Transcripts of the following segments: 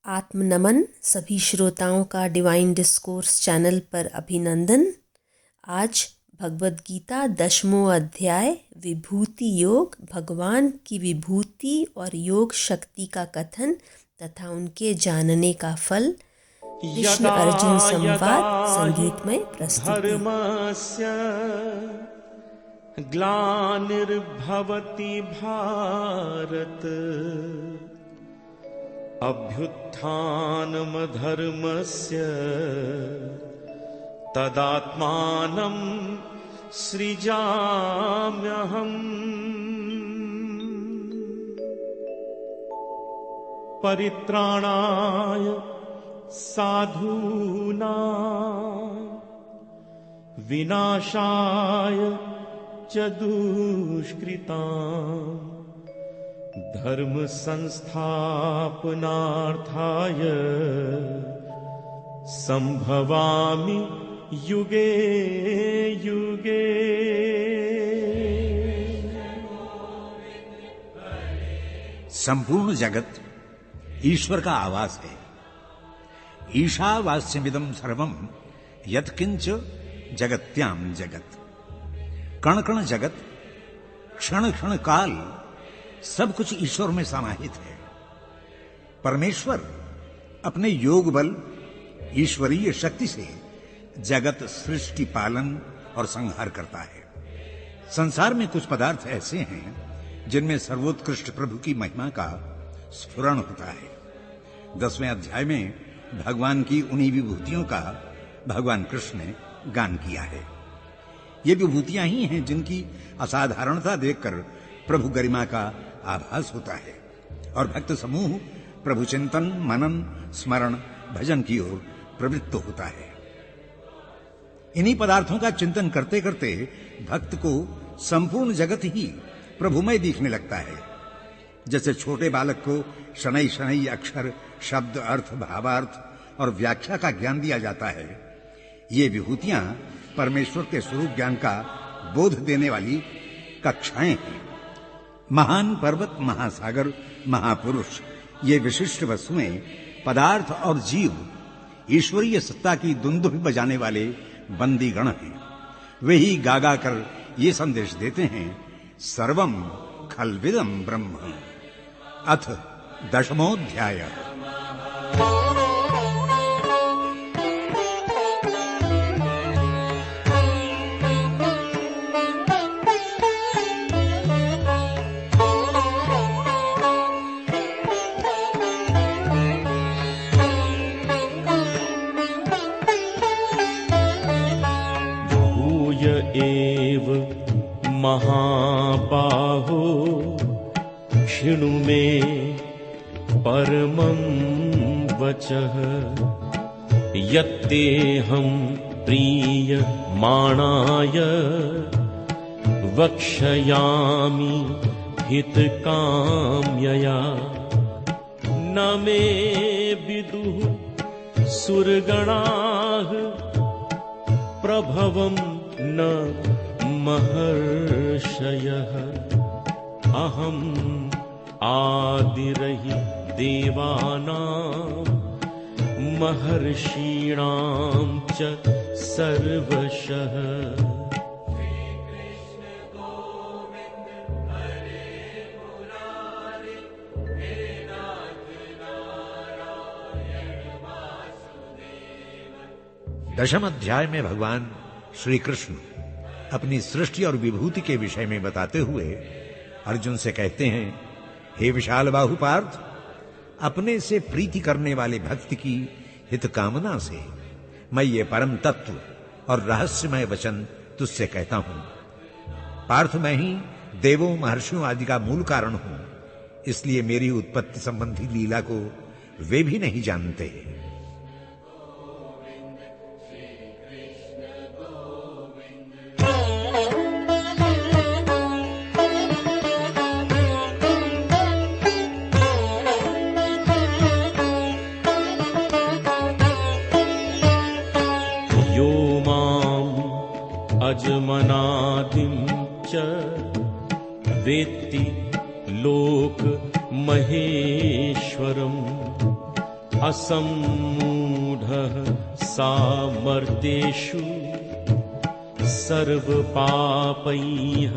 आत्मनमन सभी श्रोताओं का डिवाइन डिस्कोर्स चैनल पर अभिनंदन। आज भगवद गीता 10वां अध्याय विभूति योग, भगवान की विभूति और योग शक्ति का कथन तथा उनके जानने का फल, कृष्ण अर्जुन संवाद संगीतमय प्रस्तुति। ग्लानिर्भवति भारत अभ्युत्थानमधर्मस्य तदात्मानं सृजाम्यहम्। परित्राणाय साधूनां विनाशाय च दुष्कृतां धर्म संस्थापनार्थाय संभवामि युगे युगे। संपूर्ण जगत ईश्वर का आवास है। ईशावास्यमिदं सर्वं यत्किंच जगत्याम जगत। कण कण जगत, क्षण क्षण काल, सब कुछ ईश्वर में समाहित है। परमेश्वर अपने योग बल, ईश्वरीय शक्ति से जगत सृष्टि, पालन और संहार करता है। संसार में कुछ पदार्थ ऐसे हैं जिनमें सर्वोत्कृष्ट प्रभु की महिमा का स्फुरण होता है। 10वें अध्याय में भगवान की उन्हीं विभूतियों का भगवान कृष्ण ने गान किया है। ये विभूतियां ही हैं जिनकी असाधारणता देखकर प्रभु गरिमा का आभास होता है और भक्त समूह प्रभु चिंतन, मनन, स्मरण, भजन की ओर प्रवृत्त होता है। इन्हीं पदार्थों का चिंतन करते करते भक्त को संपूर्ण जगत ही प्रभुमय दिखने लगता है। जैसे छोटे बालक को शनैः शनैः अक्षर, शब्द, अर्थ, भावार्थ और व्याख्या का ज्ञान दिया जाता है, ये विभूतियां परमेश्वर के स्वरूप ज्ञान का बोध देने वाली कक्षाएं हैं। महान पर्वत, महासागर, महापुरुष, ये विशिष्ट वस्तुएं, पदार्थ और जीव ईश्वरीय सत्ता की दुंदुभ बजाने वाले बंदीगण हैं। वे ही गा गा कर ये संदेश देते हैं, सर्वं खल्विदं ब्रह्म। अथ 10वां अध्याय। एव महाबाहो शृणु मे परमं वचः यत्तेऽहं प्रीयमाणाय वक्ष्यामि हितकाम्यया। न मे विदुः सुरगणाः प्रभवं न महर्षयः। अहम् आदिरहि देवानां महर्षीणां च सर्वशः। दशम अध्याय में भगवान श्री कृष्ण अपनी सृष्टि और विभूति के विषय में बताते हुए अर्जुन से कहते हैं, हे विशाल बाहु पार्थ, अपने से प्रीति करने वाले भक्त की हित कामना से मैं ये परम तत्व और रहस्यमय वचन तुझसे कहता हूं। पार्थ, मैं ही देवों, महर्षियों आदि का मूल कारण हूं, इसलिए मेरी उत्पत्ति संबंधी लीला को वे भी नहीं जानते। अजमनादिं च वेत्ति लोक महेश्वरम् असम्मूढः सामर्थ्येषु सर्वपापैः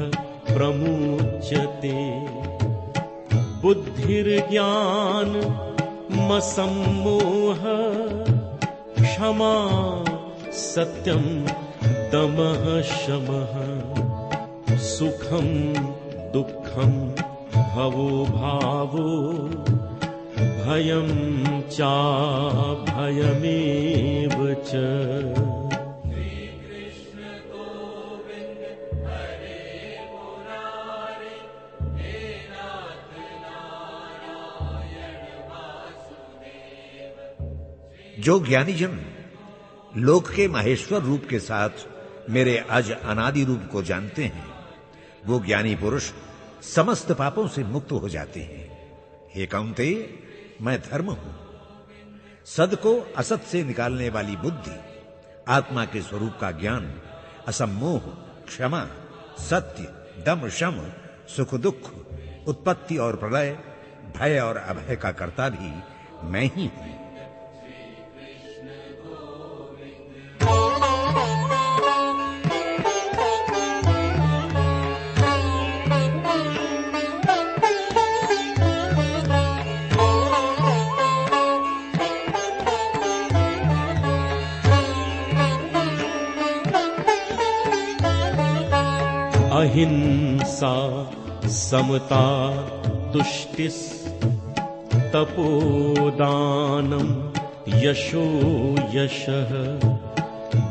प्रमुच्यते। बुद्धिर्ज्ञानमसम्मोहः क्षमा सत्यं दमः शमः। सुखं दुःखं भवो भावो भयं चाभयमेव च। जो ज्ञानीजन लोक के माहेश्वर रूप के साथ मेरे अज अनादि रूप को जानते हैं, वो ज्ञानी पुरुष समस्त पापों से मुक्त हो जाते हैं। हे कौन्तेय, मैं धर्म हूं। सद को असत से निकालने वाली बुद्धि, आत्मा के स्वरूप का ज्ञान, असम्मोह, क्षमा, सत्य, दम, शम, सुख दुख, उत्पत्ति और प्रलय, भय और अभय का कर्ता भी मैं ही हूं। अहिंसा समता तुष्टिस् तपोदानं यशो यशः।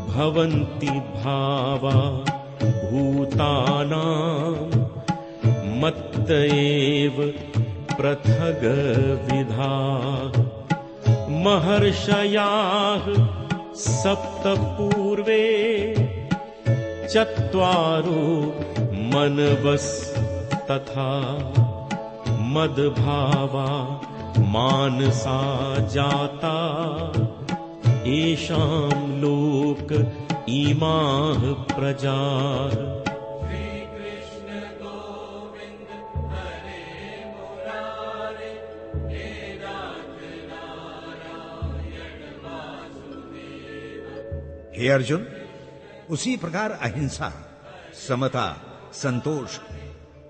भवन्ति भावा भूतानां मत्त एव पृथग्विधाः। महर्षयाः सप्त पूर्वे चत्वारो मनवस्तथा। मद्भावा मानसा जाता येषां लोक इमाः प्रजाः। हे अर्जुन, उसी प्रकार अहिंसा, समता, संतोष,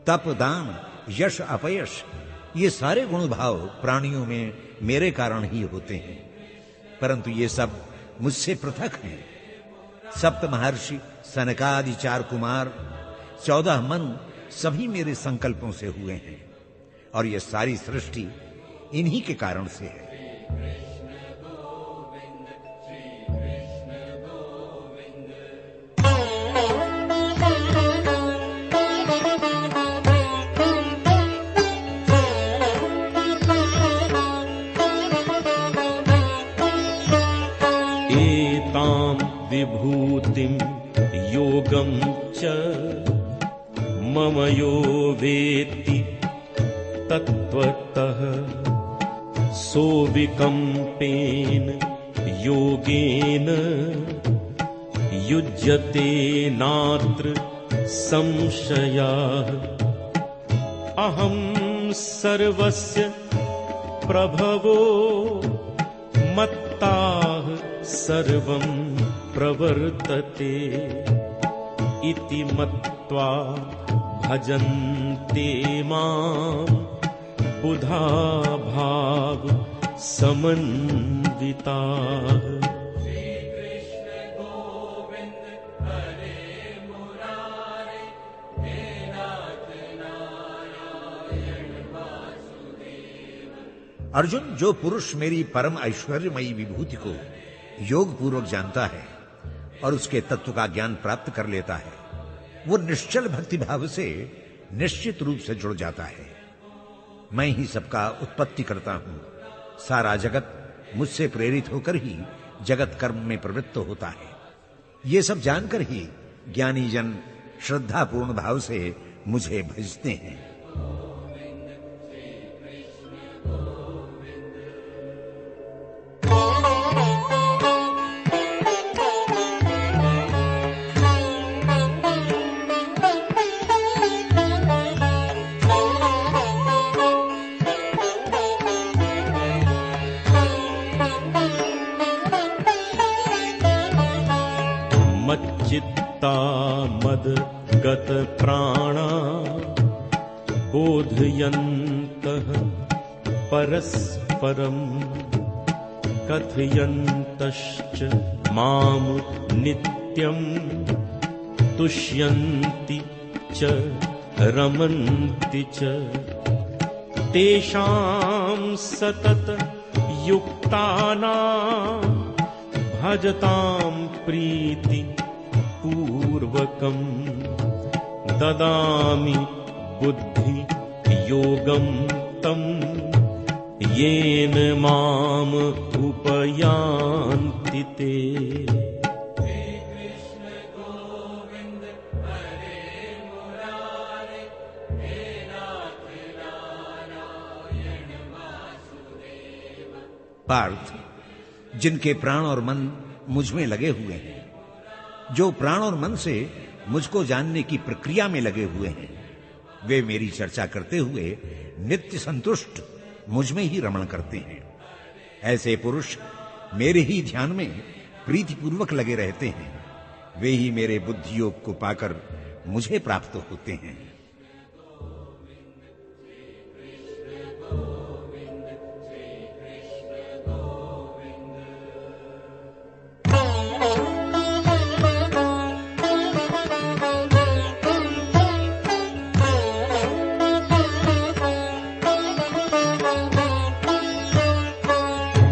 तप, दान, यश, अपयश, ये सारे गुण भाव प्राणियों में मेरे कारण ही होते हैं, परंतु ये सब मुझसे पृथक हैं। सप्त महर्षि, सनकादि 4 कुमार, 14 मनु सभी मेरे संकल्पों से हुए हैं, और ये सारी सृष्टि इन्हीं के कारण से है। विभूतिं योगं च मम यो वेत्ति तत्त्वतः। सोऽविकम्पेन योगेन युज्यते नात्र संशयः। अहं सर्वस्य प्रभवो मत्ताः सर्वं प्रवर्तते इति मत्वा भजन्ते मां बुधा भाव समन्विताः। अर्जुन, जो पुरुष मेरी परम ऐश्वर्यमयी विभूति को योग पूर्वक जानता है और उसके तत्व का ज्ञान प्राप्त कर लेता है, वो निश्चल भक्ति भाव से निश्चित रूप से जुड़ जाता है। मैं ही सबका उत्पत्ति करता हूं। सारा जगत मुझसे प्रेरित होकर ही जगत कर्म में प्रवृत्त होता है। ये सब जानकर ही ज्ञानी जन श्रद्धापूर्ण भाव से मुझे भजते हैं। मद्गत प्राणा बोधयन्तः परस्परम् कथयन्तश्च माम् नित्यम् तुष्यन्ति च रमन्ति च तेषां सतत युक्तानां भजतां प्रीति पूर्वकं ददामि बुद्धि योगं तं येन माम उपयान्ति ते। पार्थ, जिनके प्राण और मन मुझ में लगे हुए हैं, जो प्राण और मन से मुझको जानने की प्रक्रिया में लगे हुए हैं, वे मेरी चर्चा करते हुए नित्य संतुष्ट मुझ में ही रमण करते हैं। ऐसे पुरुष मेरे ही ध्यान में प्रीतिपूर्वक लगे रहते हैं, वे ही मेरे बुद्धि योग को पाकर मुझे प्राप्त होते हैं।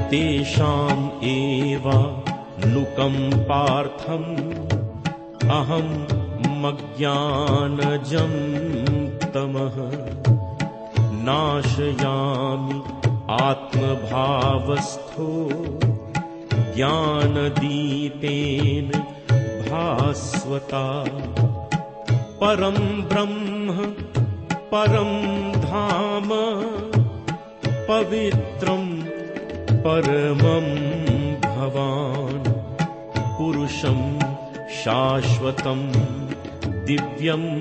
तेषाम् एवानुकम्पार्थम् अहम् अज्ञानजं तमः नाशयामि आत्मभावस्थो ज्ञानदीपेन भास्वता। परं ब्रह्म परं धाम पवित्रं परमं भवान् पुरुषं शाश्वतं दिव्यम्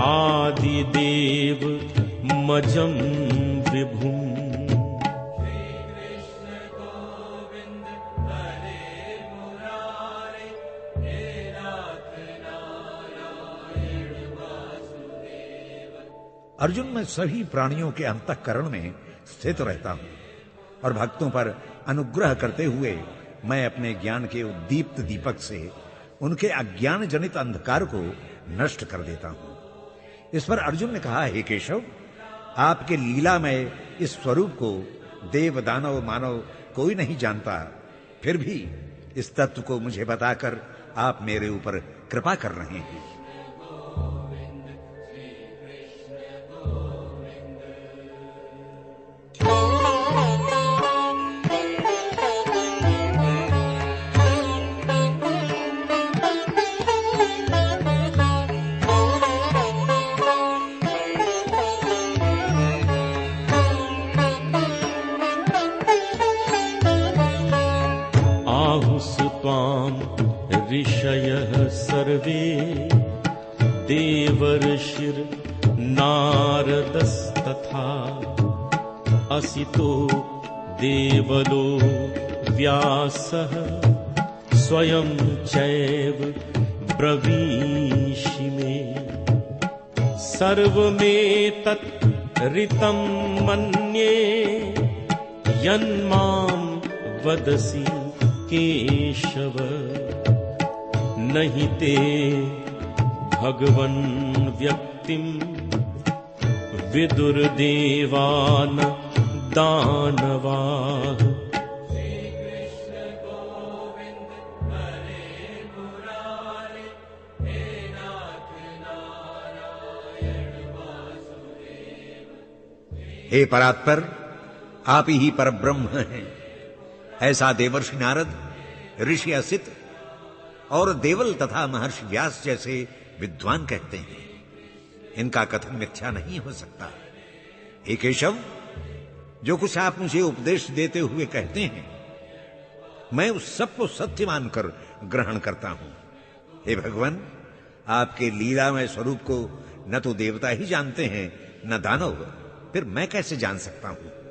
आदिदेव मजं विभुम्। अर्जुन, मैं सभी प्राणियों के अंतःकरण में स्थित रहता हूं और भक्तों पर अनुग्रह करते हुए मैं अपने ज्ञान के उद्दीप्त दीपक से उनके अज्ञान जनित अंधकार को नष्ट कर देता हूं। इस पर अर्जुन ने कहा, हे केशव, आपके लीलामय इस स्वरूप को देव दानव मानव कोई नहीं जानता, फिर भी इस तत्व को मुझे बताकर आप मेरे ऊपर कृपा कर रहे हैं। ऋषयः सर्वे देवर्षिर्नारदस्तथा असितो देवलो व्यासः स्वयं चैव ब्रवीषि मे। सर्वमेतत् ऋतं मन्ये यन्मां वदसि केशव। नहि ते भगवन् व्यक्तिं विदुर्देवान् दानवाः। हे परात्पर, आप ही परब्रह्म हैं, ऐसा देवर्षि नारद, ऋषि असित और देवल तथा महर्षि व्यास जैसे विद्वान कहते हैं। इनका कथन मिथ्या नहीं हो सकता। हे केशव, जो कुछ आप मुझे उपदेश देते हुए कहते हैं, मैं उस सब को सत्य मानकर ग्रहण करता हूं। हे भगवान, आपके लीलामय स्वरूप को न तो देवता ही जानते हैं न दानव, फिर मैं कैसे जान सकता हूं?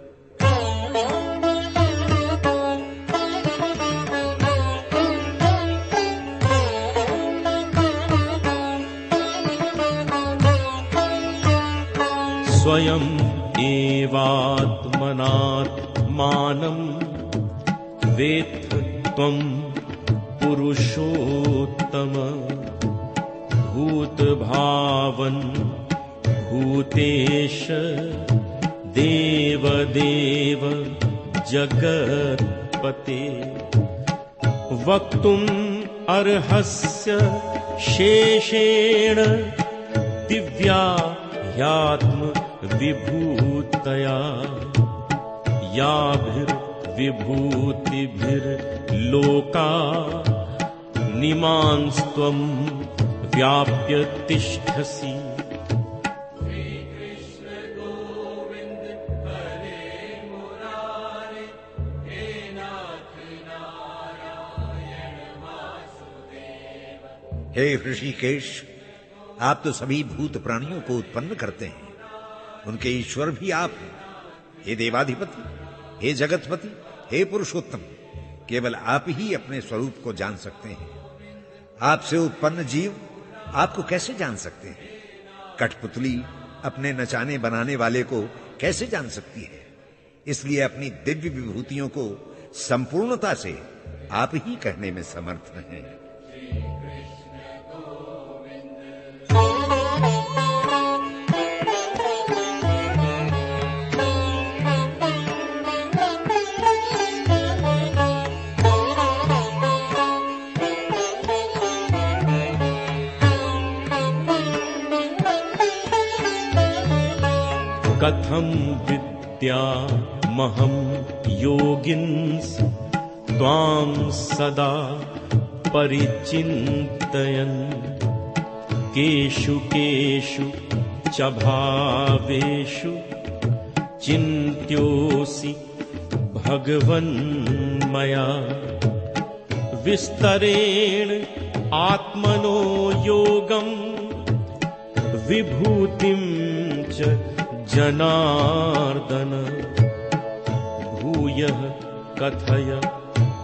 स्वयं एवात्मनात्मानं वेत्थ त्वं पुरुषोत्तम भूतभावन भूतेश देवदेव जगत्पते वक्तुम् अर्हस्य शेषेण दिव्या ह्यात्म विभूतया याभिर्विभूतिभिर्लोका निमांस्त्वं व्याप्य तिष्ठसि। हे ऋषिकेश, आप तो सभी भूत प्राणियों को उत्पन्न करते हैं, उनके ईश्वर भी आप हैं। हे देवाधिपति, हे जगतपति, हे पुरुषोत्तम, केवल आप ही अपने स्वरूप को जान सकते हैं। आपसे उत्पन्न जीव आपको कैसे जान सकते हैं? कठपुतली अपने नचाने बनाने वाले को कैसे जान सकती है? इसलिए अपनी दिव्य विभूतियों को संपूर्णता से आप ही कहने में समर्थ हैं। कथं विद्यामहं योगिन्स त्वां सदा परिचिन्तयन् केषु केषु च भावेषु चिन्त्योऽसि भगवन् मया विस्तरेण आत्मनो योगं विभूतिं च जनार्दन भूयः कथय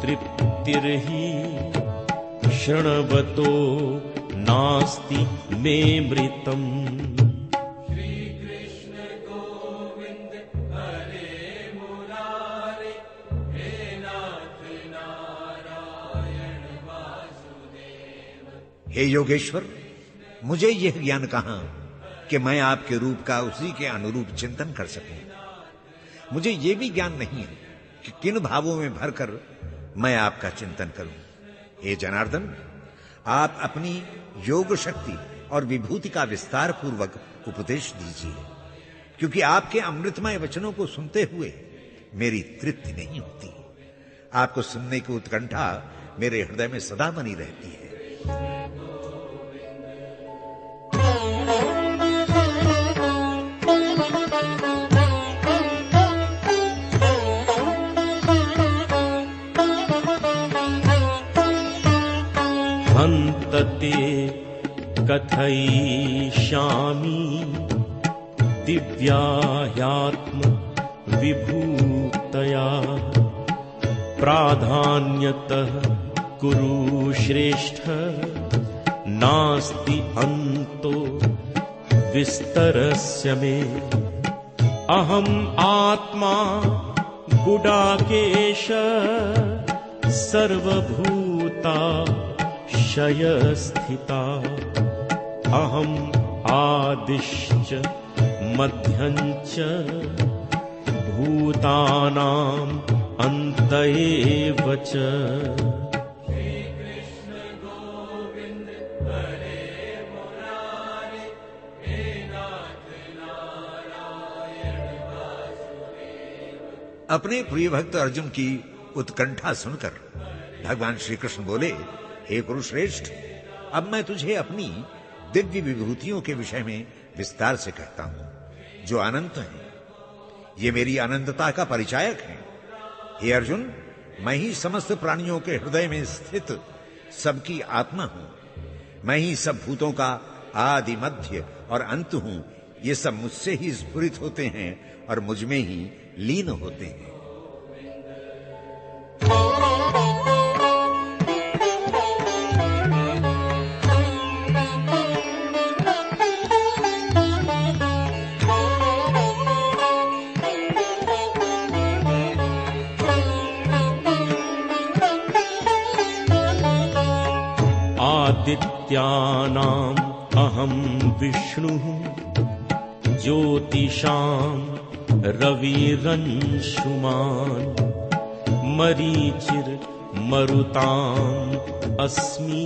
तृप्तिर्हि शृण्वतो नास्ति मे मृतम्। हे योगेश्वर, मुझे यह ज्ञान कहां कि मैं आपके रूप का उसी के अनुरूप चिंतन कर सकूं। मुझे यह भी ज्ञान नहीं है कि किन भावों में भरकर मैं आपका चिंतन करूं। हे जनार्दन, आप अपनी योग शक्ति और विभूति का विस्तार पूर्वक उपदेश दीजिए, क्योंकि आपके अमृतमय वचनों को सुनते हुए मेरी तृप्ति नहीं होती। आपको सुनने की उत्कंठा मेरे हृदय में सदा बनी रहती है। हन्तते कथयिष्यामि दिव्या ह्यात्म विभूतया प्राधान्यतः कुरु श्रेष्ठ नास्ति अन्तो विस्तरस्य मे। अहम् आत्मा गुडाकेश सर्वभूता क्षयस्थिता अहम् आदिश्च मध्यञ्च भूतानाम् अन्त एव च। अपने प्रिय भक्त अर्जुन की उत्कंठा सुनकर भगवान श्री कृष्ण बोले, हे कुरुश्रेष्ठ, अब मैं तुझे अपनी दिव्य विभूतियों के विषय में विस्तार से कहता हूं, जो अनंत हैं। ये मेरी अनंतता का परिचायक हैं। हे अर्जुन, मैं ही समस्त प्राणियों के हृदय में स्थित सबकी आत्मा हूं। मैं ही सब भूतों का आदि, मध्य और अंत हूं। ये सब मुझसे ही स्फुरित होते हैं और मुझ में ही लीन होते हैं। आदित्यानाम् अहं विष्णुः ज्योतिषां रविरंशुमान् मरीचिर्मरुताम् अस्मि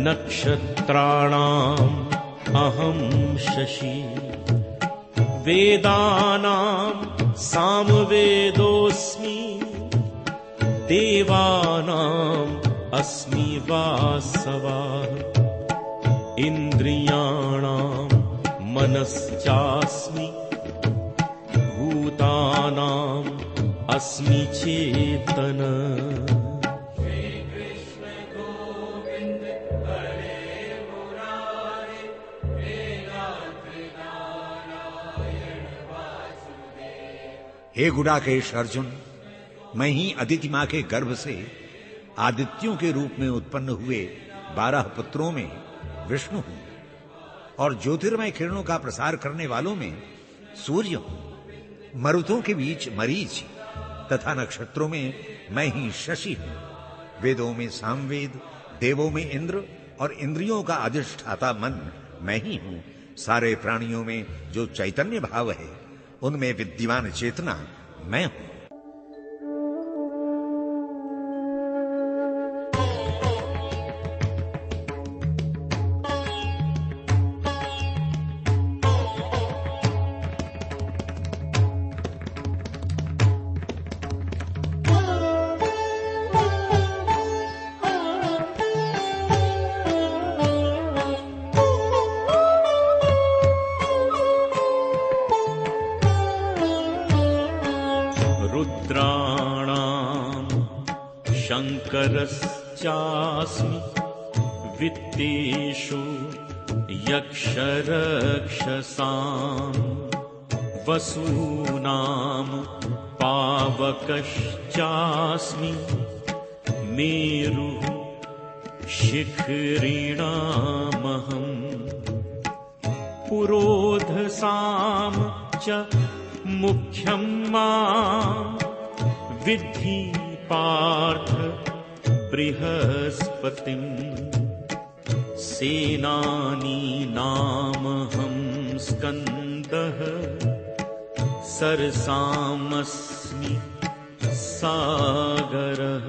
नक्षत्राणाम् अहं शशि वेदानां सामवेदोऽस्मि देवानाम् अस्मि वासवः इन्द्रियाणां मनश्चास्मि भूतानाम् अस्मि चेतन। हे गुडाकेश अर्जुन, मैं ही अदिति मां के गर्भ से आदित्यों के रूप में उत्पन्न हुए 12 पुत्रों में विष्णु हूं और ज्योतिर्मय किरणों का प्रसार करने वालों में सूर्य हूं। मरुतों के बीच मरीच तथा नक्षत्रों में मैं ही शशि हूं। वेदों में सामवेद, देवों में इंद्र और इंद्रियों का अधिष्ठाता मन मैं ही हूं। सारे प्राणियों में जो चैतन्य भाव है उनमें विद्यमान चेतना मैं हूं। रुद्राणां शङ्करश्चास्मि वित्तेषु यक्षरक्षसां वसूनां पावकश्चास्मि मेरुः शिखरिणामहम् पुरोधसां च मुख्यं मां विद्धि पार्थ बृहस्पतिं सेनानीनामहं स्कन्दः सरसामस्मि सागरः।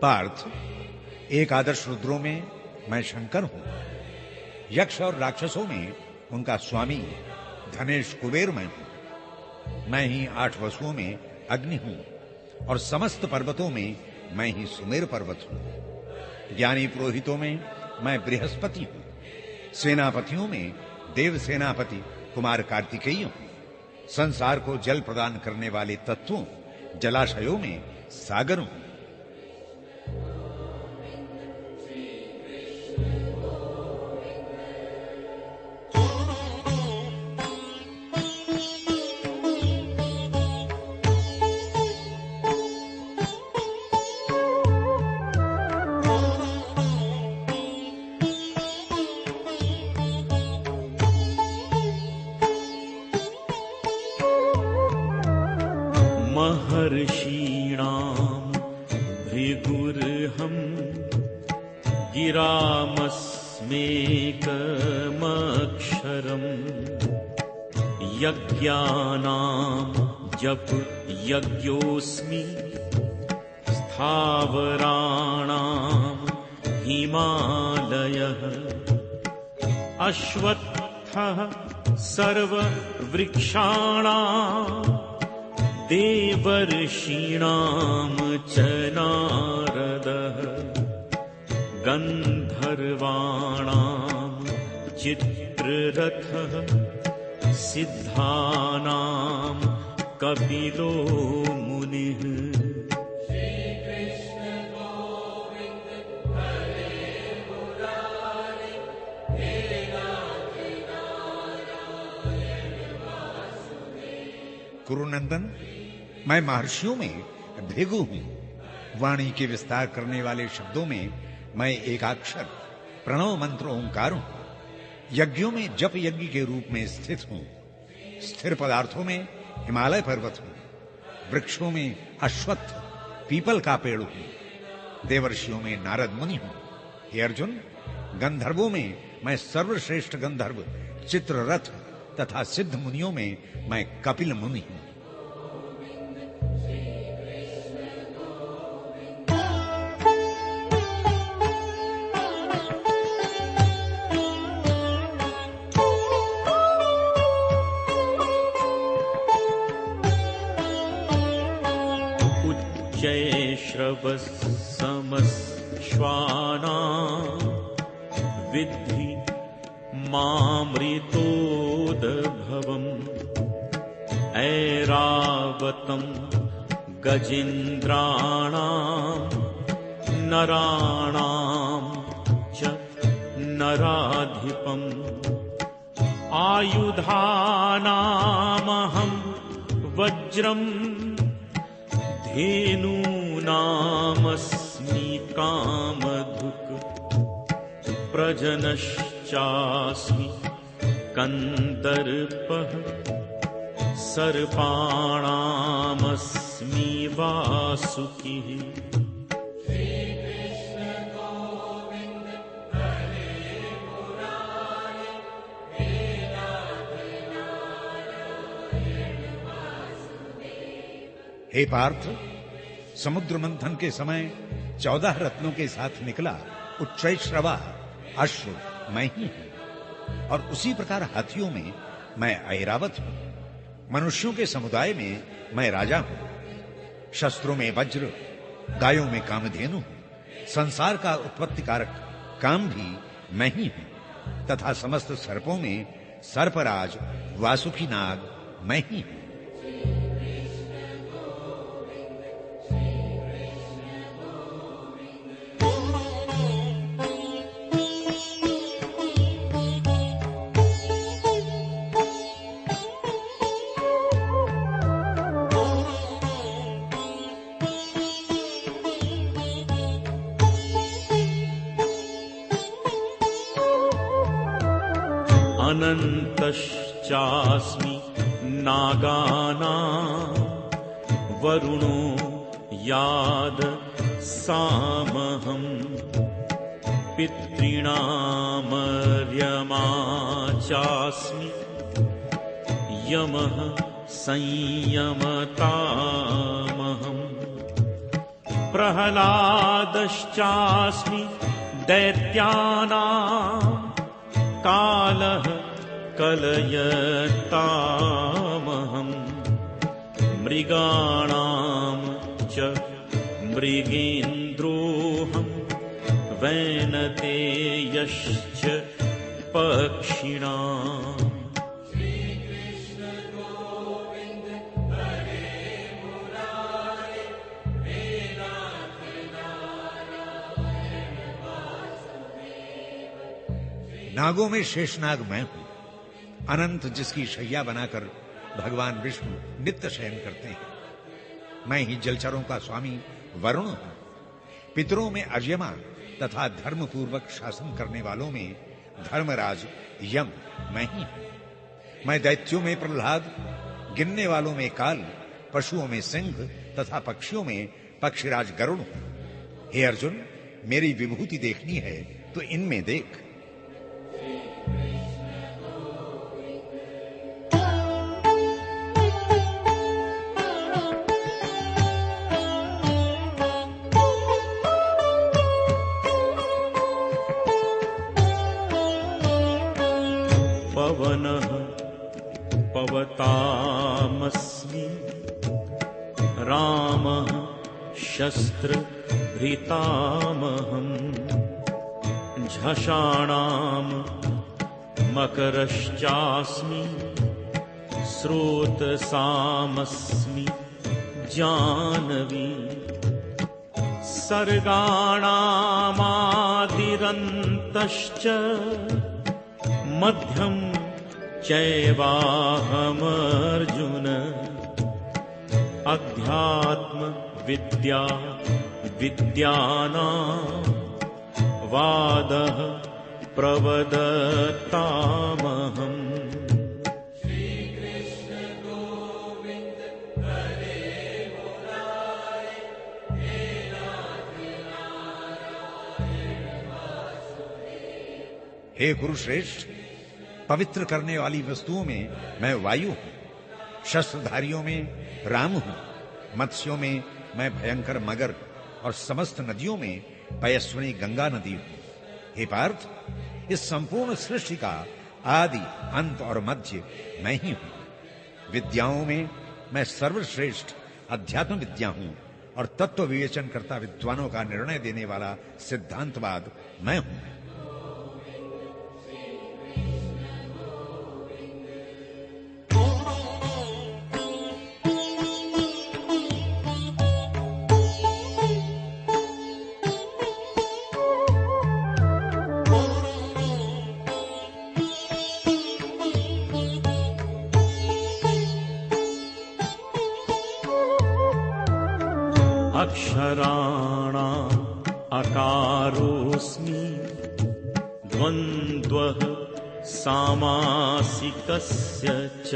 पार्थ, एकादश रुद्रों में मैं शंकर हूं। यक्ष और राक्षसों में उनका स्वामी धनेश कुबेर मैं हूं। मैं ही 8 वसुओं में अग्नि हूं और समस्त पर्वतों में मैं ही सुमेर पर्वत हूं। ज्ञानी पुरोहितों में मैं बृहस्पति हूं। सेनापतियों में देव सेनापति कुमार कार्तिकेय हूं। संसार को जल प्रदान करने वाले तत्वों जलाशयों में सागर हूं। महर्षीणां भृगुर्हं गिरामस्मेकमक्षरम् यज्ञानां जप यज्ञोऽस्मि स्थावराणां हिमालयः अश्वत्थः सर्ववृक्षाणां देवर्षीणां च नारदः गन्धर्वाणां चित्ररथः सिद्धानां कपिलो मुनिः। कुरुनंदन, मैं महर्षियों में भृगु हूं। वाणी के विस्तार करने वाले शब्दों में मैं एकाक्षर प्रणव मंत्र ओंकार हूं। यज्ञों में जप यज्ञ के रूप में स्थित हूं, स्थिर पदार्थों में हिमालय पर्वत हूं, वृक्षों में अश्वत्थ पीपल का पेड़ हूं, देवर्षियों में नारद मुनि हूं। हे अर्जुन, गंधर्वों में मैं सर्वश्रेष्ठ गंधर्व चित्ररथ तथा सिद्ध मुनियों में मैं कपिल मुनि हूं। उच्चैश्रवसमश्वानां विद्धि मामृतोदभवम् ऐरावतं गजेन्द्राणां नराणां च नराधिपम् आयुधानामहं वज्रम् धेनूनामस्मि कामधुक् प्रजनश्चास्मि कन्दर्पः सर्पाणामस्मि वासुकिः। हे पार्थ, समुद्र मंथन के समय 14 रत्नों के साथ निकला उच्चैश्रवा अश्व मैं ही हूं, और उसी प्रकार हाथियों में मैं ऐरावत हूं, मनुष्यों के समुदाय में मैं राजा हूं, शस्त्रों में वज्र, गायों में कामधेनु हूं, संसार का उत्पत्ति कारक काम भी मैं ही हूं, तथा समस्त सर्पों में सर्पराज वासुकी नाग मैं ही हूं। अनन्तश्चास्मि नागानां वरुणो याद सामहम् पितॄणामर्यमा चास्मि यमः संयमतामहम् प्रह्लादश्चास्मि दैत्यानां कालः कलयतामहम् मृगाणां च मृगेन्द्रोऽहम् वैनतेयश्च पक्षिणाम्। नागों में शेषनाग मैं हूं, अनंत जिसकी शैया बनाकर भगवान विष्णु नित्य शयन करते हैं। मैं ही जलचरों का स्वामी वरुण हूं, पितरों में अर्यमा तथा धर्म पूर्वक शासन करने वालों में धर्मराज यम मैं ही हूं। मैं दैत्यों में प्रहलाद, गिनने वालों में काल, पशुओं में सिंह तथा पक्षियों में पक्षीराज गरुड़ हूं। हे अर्जुन, मेरी विभूति देखनी है तो इनमें देख। पवनः पवतामस्मि रामः शस्त्रभृतामहम् झषाणां मकरश्चास्मि स्रोतसामस्मि जानवी सर्गाणामादिरन्तश्च मध्यं चैवाहमर्जुन अध्यात्म विद्या विद्यानां वादः प्रवदतामहम्। हे कुरुश्रेष्ठ, पवित्र करने वाली वस्तुओं में मैं वायु हूं, शस्त्रधारियों में राम हूं, मत्स्यों में मैं भयंकर मगर और समस्त नदियों में पयस्विनी गंगा नदी हूं। हे पार्थ, इस संपूर्ण सृष्टि का आदि अंत और मध्य मैं ही हूं। विद्याओं में मैं सर्वश्रेष्ठ अध्यात्म विद्या हूं और तत्व विवेचन करता विद्वानों का निर्णय देने वाला सिद्धांतवाद मैं हूं। अक्षराणाम् अकारोऽस्मि, द्वन्द्वः सामासिकस्य च।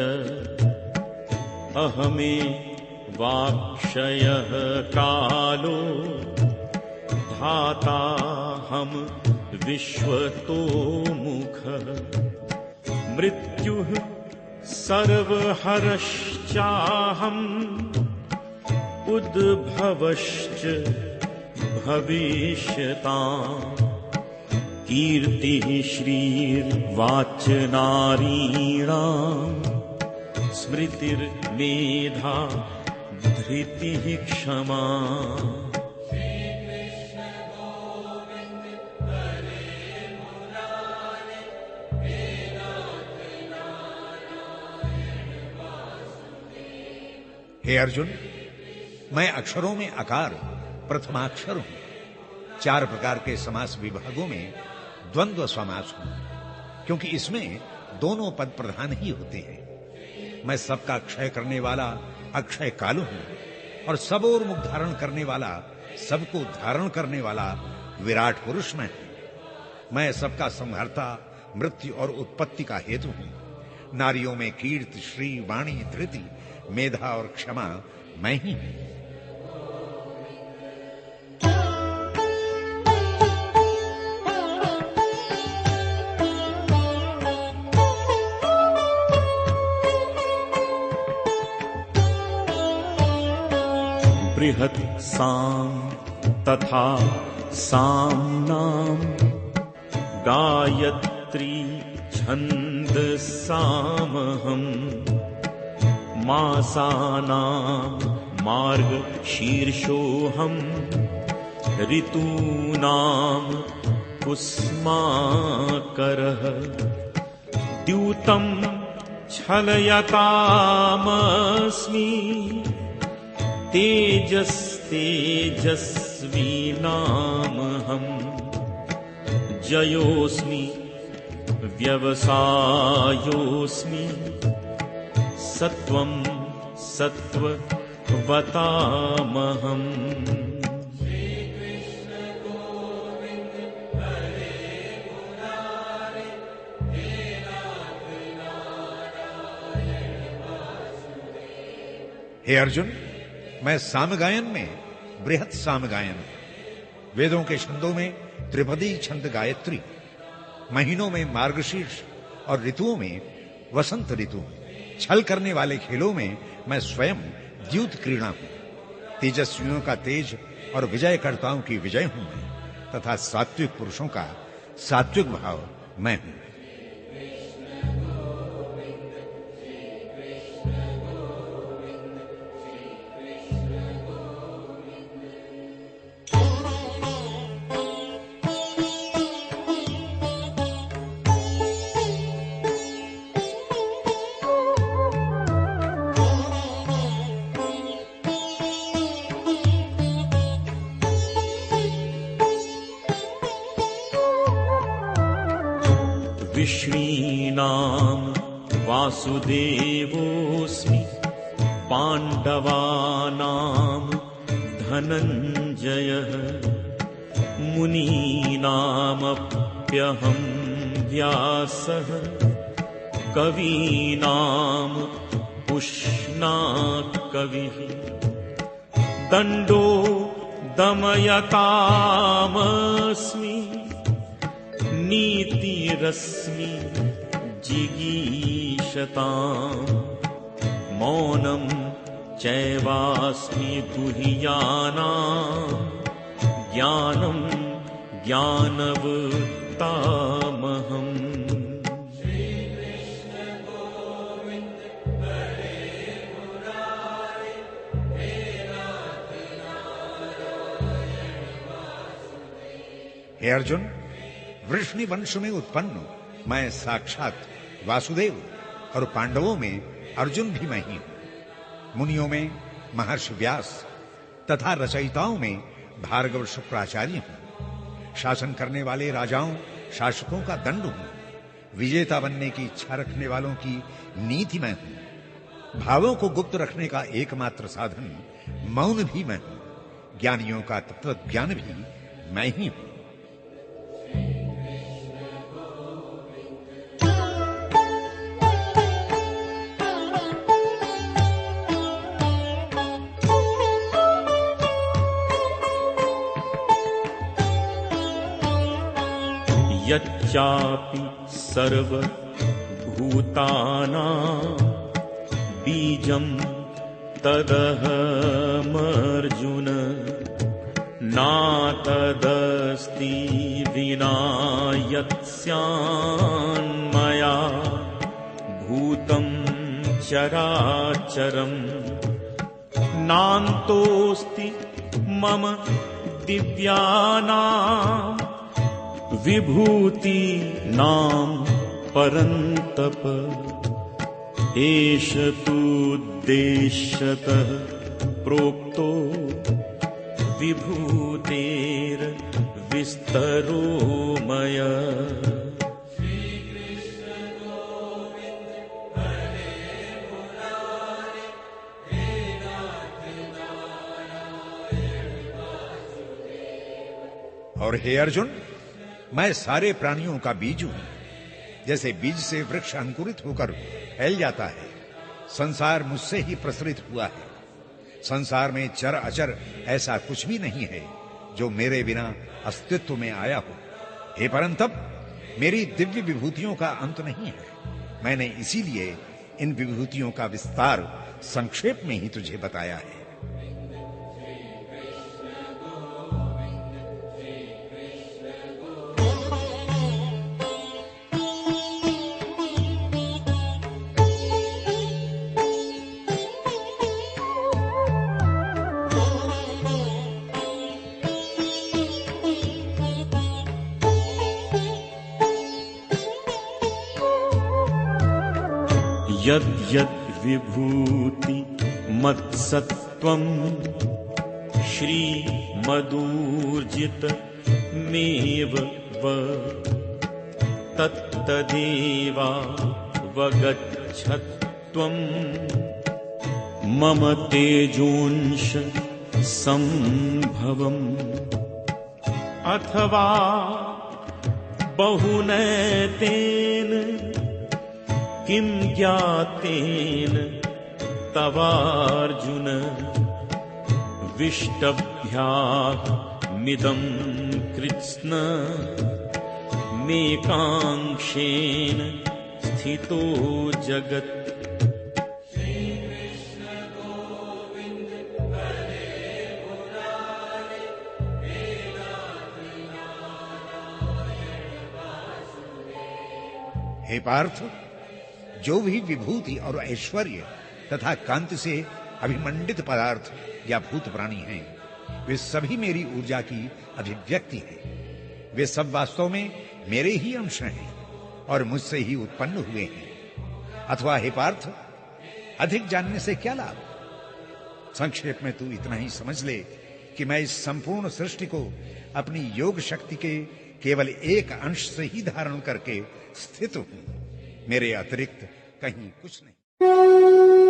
अहमे वाक्षयः कालो, धाताहं विश्वतोमुखः। मृत्युः सर्वहरश्चाहम्, उद्भवश्च भविष्यताम्। कीर्तिः श्रीर्वाचनारीणाम्, स्मृतिर्मेधा धृतिः क्षमा। हे अर्जुन, मैं अक्षरों में अकार प्रथमाक्षर हूं। 4 प्रकार के समास विभागों में द्वंद्व समास हूं, क्योंकि इसमें दोनों पद प्रधान ही होते हैं। मैं सबका क्षय करने वाला अक्षय काल हूं और सब और मुख धारण करने वाला, सबको धारण करने वाला विराट पुरुष मैं हूं। मैं सबका संहारता, मृत्यु और उत्पत्ति का हेतु हूं। नारियों में कीर्ति, श्री, वाणी, धृति, मेधा और क्षमा मैं ही हूं। बृहत् साम तथा साम्नाम, गायत्री छन्दसामहम्। मासानां मार्गशीर्षोऽहम्, ऋतूनां कुस्माकरः। द्यूतं छलयतामस्मि, तेजस्तेजस्विनामहम्। जयोऽस्मि व्यवसायोऽस्मि, सत्वं सत्त्ववतामहम्। हे अर्जुन, मैं सामगायन में बृहत् सामगायन हूं। वेदों के छंदों में त्रिपदी छंद गायत्री, महीनों में मार्गशीर्ष और ऋतुओं में वसंत ऋतु। छल करने वाले खेलों में मैं स्वयं द्यूत क्रीड़ा हूं। तेजस्वियों का तेज और विजयकर्ताओं की विजय हूं मैं, तथा सात्विक पुरुषों का सात्विक भाव मैं हूं। विष्णीनां वासुदेवोऽस्मि, पाण्डवानां धनञ्जयः। मुनीनामप्यहं प्यहं व्यासः कवीनाम् उष्णात् कविः दण्डो दमयतामस्मि नीतिरस्मि जिगीषताम् मौनं चैवास्मि गुह्यानां ज्ञानं ज्ञानवतामहम्। हे अर्जुन, वृष्णि वंश में उत्पन्न मैं साक्षात वासुदेव और पांडवों में अर्जुन भी मैं ही हूं। मुनियों में महर्षि व्यास तथा रचयिताओं में भार्गव शुक्राचार्य हूं। शासन करने वाले राजाओं शासकों का दंड हूं। विजेता बनने की इच्छा रखने वालों की नीति मैं हूं। भावों को गुप्त रखने का एकमात्र साधन मौन भी मैं हूं। ज्ञानियों का तत्व ज्ञान भी मैं ही हूं। यच्चापि सर्वभूतानां बीजं तदहमर्जुन नातदस्ति विना यत्स्यान्मया भूतं चराचरं नान्तोऽस्ति मम दिव्यानां विभूतीनां परन्तप एष तूद्देश्यतः प्रोक्तो विभूतेर्विस्तरो मया। और हे अर्जुन, मैं सारे प्राणियों का बीज हूं। जैसे बीज से वृक्ष अंकुरित होकर फैल जाता है, संसार मुझसे ही प्रसरित हुआ है। संसार में चर अचर ऐसा कुछ भी नहीं है जो मेरे बिना अस्तित्व में आया हो। हे परंतप, मेरी दिव्य विभूतियों का अंत नहीं है। मैंने इसीलिए इन विभूतियों का विस्तार संक्षेप में ही तुझे बताया है। यद्यद् विभूति मत्सत्त्वं श्रीमदूर्जित मेव व तत्तदेवावगच्छत्त्वं मम तेजोंश संभवम् अथवा बहुनैतेन किं ज्ञातेन तवार्जुन विष्टभ्यामिदं कृत्स्न मेकांक्षेन स्थितो जगत्। हे पार्थ, जो भी विभूति और ऐश्वर्य तथा कांति से अभिमंडित पदार्थ या भूत प्राणी हैं, वे सभी मेरी ऊर्जा की अभिव्यक्ति है। वे सब वास्तव में मेरे ही अंश हैं और मुझसे ही उत्पन्न हुए हैं। अथवा हे पार्थ, अधिक जानने से क्या लाभ? संक्षेप में तू इतना ही समझ ले कि मैं इस संपूर्ण सृष्टि को अपनी योग शक्ति के केवल एक अंश से ही धारण करके स्थित हूं। मेरे अतिरिक्त कहीं कुछ नहीं।